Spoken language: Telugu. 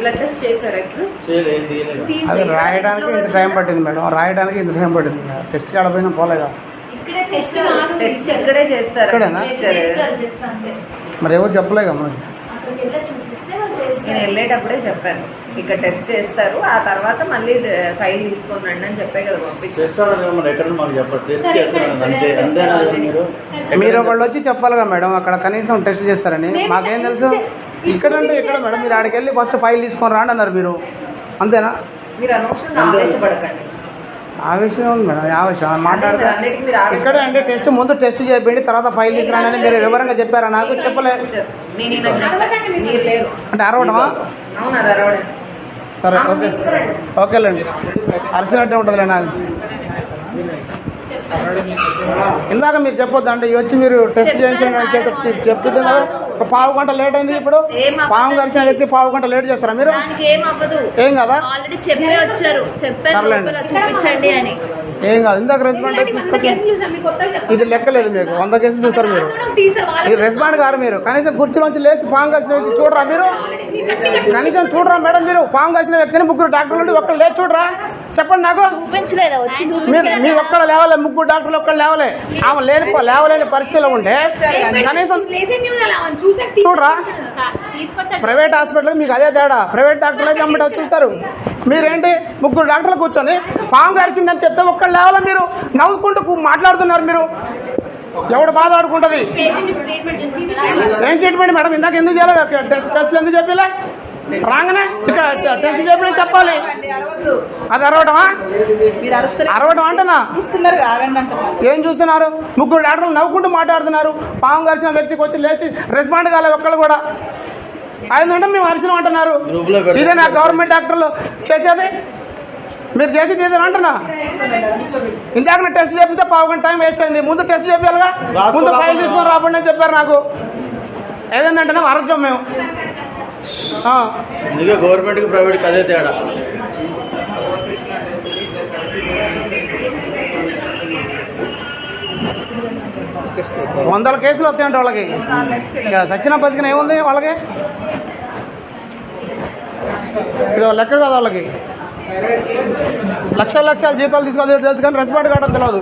బ్లడ్ టెస్ట్ చేశారా ఇప్పుడు? అది రాయడానికి ఇంత టైం పట్టింది మేడం, రాయడానికి ఇంత టైం పట్టింది. టెస్ట్ కాడపోయినా పోలేగా. టెస్ట్ ఇక్కడే చేస్తారు. ఇక్కడేనా? మరి ఎవరు చెప్పలేగా మనకి. నేను వెళ్ళేటప్పుడే చెప్పాను ఇక్కడ టెస్ట్ చేస్తారు, ఆ తర్వాత మళ్ళీ ఫైల్ తీసుకొని రండి అని చెప్పే కదా మీరు ఒకళ్ళు వచ్చి చెప్పాలిగా మేడం, అక్కడ కనీసం టెస్ట్ చేస్తారని. మాకేం తెలుసు? ఇక్కడ అంటే ఇక్కడ మేడం, మీరు ఆడికి వెళ్ళి ఫస్ట్ ఫైల్ తీసుకొని రాండి అన్నారు మీరు, అంతేనా? మీరు అనవసరంగా ఆవేశపడకండి. ఆవేశం ఉంది మేడం, ఆవేశం మాట్లాడితే ఇక్కడే అంటే టెస్ట్ ముందు టెస్ట్ చేయండి, తర్వాత ఫైల్ తీసుకురాని మీరు వివరంగా చెప్పారా? నాకు చెప్పలేదు అంటే అరవడమా? సరే ఓకే, ఓకేలేండి. అరిసినట్టే ఉంటుందిలే నాకు. ఇందాక మీరు చెప్పొద్దు అంటే వచ్చి మీరు టెస్ట్ చేయించండి చెప్తుంది కదా. ఒక పావు గంట లేట్ అయింది. ఇప్పుడు పాము గరిచిన వ్యక్తి పావు గంట లేట్ చేస్తారా మీరు? ఏం కదా, ఏం కాదు. ఇందాక రెస్పాండ్ అయితే తీసుకొచ్చి ఇది లెక్కలేదు మీకు. 100 కేసులు చూస్తారు మీరు. ఇది రెస్పాండ్ గారు మీరు. కనీసం కుర్చీలోంచి లేచి పాము గరిచిన వ్యక్తి చూడరా మీరు? కనీసం చూడరా మేడం మీరు? పాము గరిచిన వ్యక్తిని 3 డాక్టర్లు ఉండి ఒక్కరు లేచి చూడరా? చెప్పండి నాకు. మీరు ఒక్కడ లేవలే, 3 డాక్టర్లు ఒక్కరు లేవలే. ఆమె లేవలేని పరిస్థితిలో ఉంటే కనీసం చూడరా? ప్రైవేట్ హాస్పిటల్ మీకు అదే తేడా. ప్రైవేట్ డాక్టర్లు అయితే అమ్మట చూస్తారు. మీరేంటి 3 డాక్టర్లు కూర్చొని పాము గరిచిందని చెప్తే ఒక్కరు లేవాల? మీరు నవ్వుకుంటూ మాట్లాడుతున్నారు. మీరు ఎవడు బాధ ఆడుకుంటుంది? ఏం ట్రీట్మెంట్ మేడం? ఇందాక ఎందుకు చేయాలి? టెస్ట్లు ఎందుకు చెప్పలే? రాగానే ఇక్కడ టెస్ట్ చెప్పిన చెప్పాలి. అది అరవటమా? అరవటం అంటనా? ఏం చూస్తున్నారు? 3 డాక్టర్లు నవ్వుకుంటూ మాట్లాడుతున్నారు. పాము గరిచిన వ్యక్తికి వచ్చి లేచి రెస్పాండ్ కాలేదు ఒక్కళ్ళు కూడా. అయిందంటే మేము అరిసినాం అంటున్నారు. ఇదే నా గవర్నమెంట్ డాక్టర్లు చేసేది? మీరు చేసేది ఏదైనా అంటున్నా? ఇందాక టెస్ట్ చేపితే పావు గంట టైం వేస్ట్ అయింది. ముందు టెస్ట్ చేయాలిగా, ముందు ఫైల్ తీసుకొని రాబడి అని చెప్పారు నాకు. ఏదంటే ఆరోగ్యం మేము గవర్నమెంట్కి ప్రైవేట్కి అదే తేడా. వందల కేసులు వస్తాయంటే వాళ్ళకి. సచిన బతికిన ఏముంది వాళ్ళకి? ఇది లెక్క కదా వాళ్ళకి. లక్షల జీతాలు తీసుకోవాలి తెలుసు కానీ రెస్పాండ్ కావడం తెలియదు.